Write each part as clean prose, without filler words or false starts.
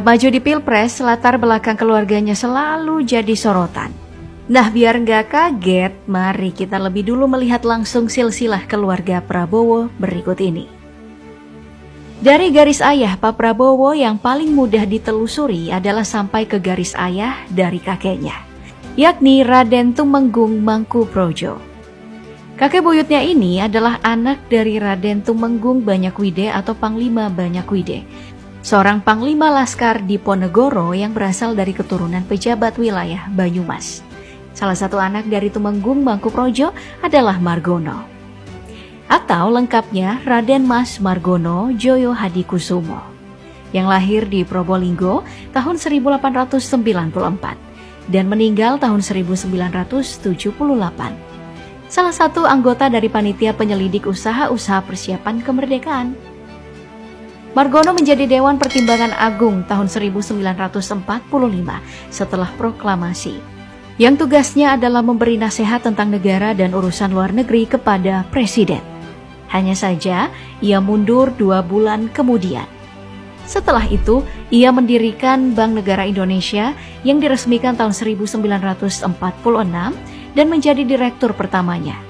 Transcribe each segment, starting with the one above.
Maju di Pilpres, latar belakang keluarganya selalu jadi sorotan. Nah, biar nggak kaget, mari kita lebih dulu melihat langsung silsilah keluarga Prabowo berikut ini. Dari garis ayah Pak Prabowo yang paling mudah ditelusuri adalah sampai ke garis ayah dari kakeknya, yakni Raden Tumenggung Mangkuprojo. Kakek buyutnya ini adalah anak dari Raden Tumenggung Banyakwide atau Panglima Banyakwide, seorang panglima laskar di Ponegoro yang berasal dari keturunan pejabat wilayah Banyumas. Salah satu anak dari Tumenggung Mangkuprojo adalah Margono, atau lengkapnya Raden Mas Margono Joyo Hadikusumo, yang lahir di Probolinggo tahun 1894 dan meninggal tahun 1978. Salah satu anggota dari panitia penyelidik usaha-usaha persiapan kemerdekaan. Margono menjadi Dewan Pertimbangan Agung tahun 1945 setelah proklamasi, yang tugasnya adalah memberi nasihat tentang negara dan urusan luar negeri kepada Presiden. Hanya saja, ia mundur 2 bulan kemudian. Setelah itu, ia mendirikan Bank Negara Indonesia yang diresmikan tahun 1946 dan menjadi direktur pertamanya.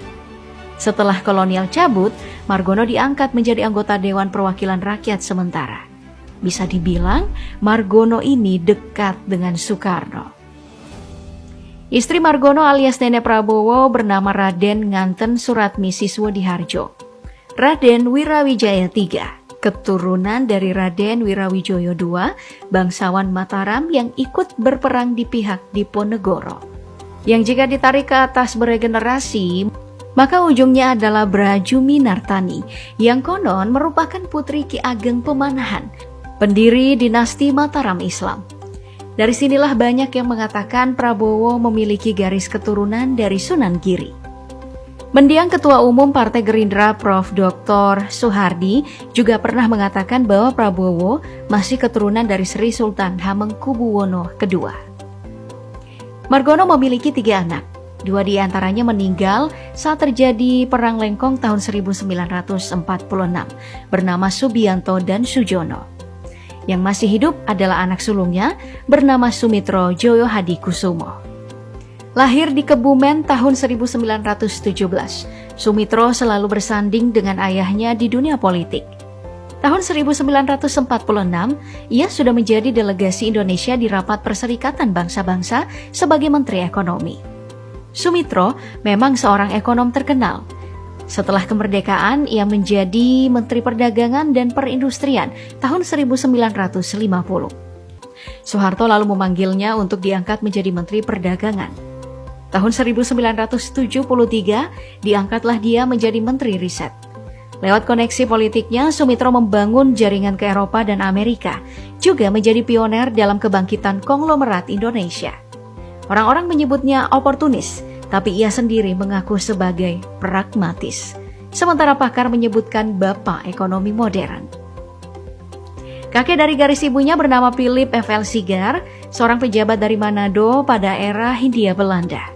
Setelah kolonial cabut, Margono diangkat menjadi anggota Dewan Perwakilan Rakyat sementara. Bisa dibilang, Margono ini dekat dengan Soekarno. Istri Margono alias Nenek Prabowo bernama Raden Nganten Suratmi Siswodiharjo. Raden Wirawijaya III, keturunan dari Raden Wirawijoyo II, bangsawan Mataram yang ikut berperang di pihak Diponegoro. Yang jika ditarik ke atas beregenerasi, maka ujungnya adalah Brajumi Nartani, yang konon merupakan putri Ki Ageng Pemanahan, pendiri dinasti Mataram Islam. Dari sinilah banyak yang mengatakan Prabowo memiliki garis keturunan dari Sunan Giri. Mendiang Ketua Umum Partai Gerindra Prof. Dr. Soehardi juga pernah mengatakan bahwa Prabowo masih keturunan dari Sri Sultan Hamengkubuwono II. Margono memiliki 3 anak. 2 di antaranya meninggal saat terjadi Perang Lengkong tahun 1946 bernama Subianto dan Sujono. Yang masih hidup adalah anak sulungnya bernama Sumitro Joyo Hadikusumo. Lahir di Kebumen tahun 1917, Sumitro selalu bersanding dengan ayahnya di dunia politik. Tahun 1946, ia sudah menjadi delegasi Indonesia di Rapat Perserikatan Bangsa-Bangsa sebagai Menteri Ekonomi. Sumitro memang seorang ekonom terkenal. Setelah kemerdekaan, ia menjadi Menteri Perdagangan dan Perindustrian tahun 1950. Soeharto lalu memanggilnya untuk diangkat menjadi Menteri Perdagangan. Tahun 1973, diangkatlah dia menjadi Menteri Riset. Lewat koneksi politiknya, Sumitro membangun jaringan ke Eropa dan Amerika, juga menjadi pioner dalam kebangkitan konglomerat Indonesia. Orang-orang menyebutnya oportunis, tapi ia sendiri mengaku sebagai pragmatis. Sementara pakar menyebutkan bapak ekonomi modern. Kakek dari garis ibunya bernama Philip F.L. Sigar, seorang pejabat dari Manado pada era Hindia Belanda.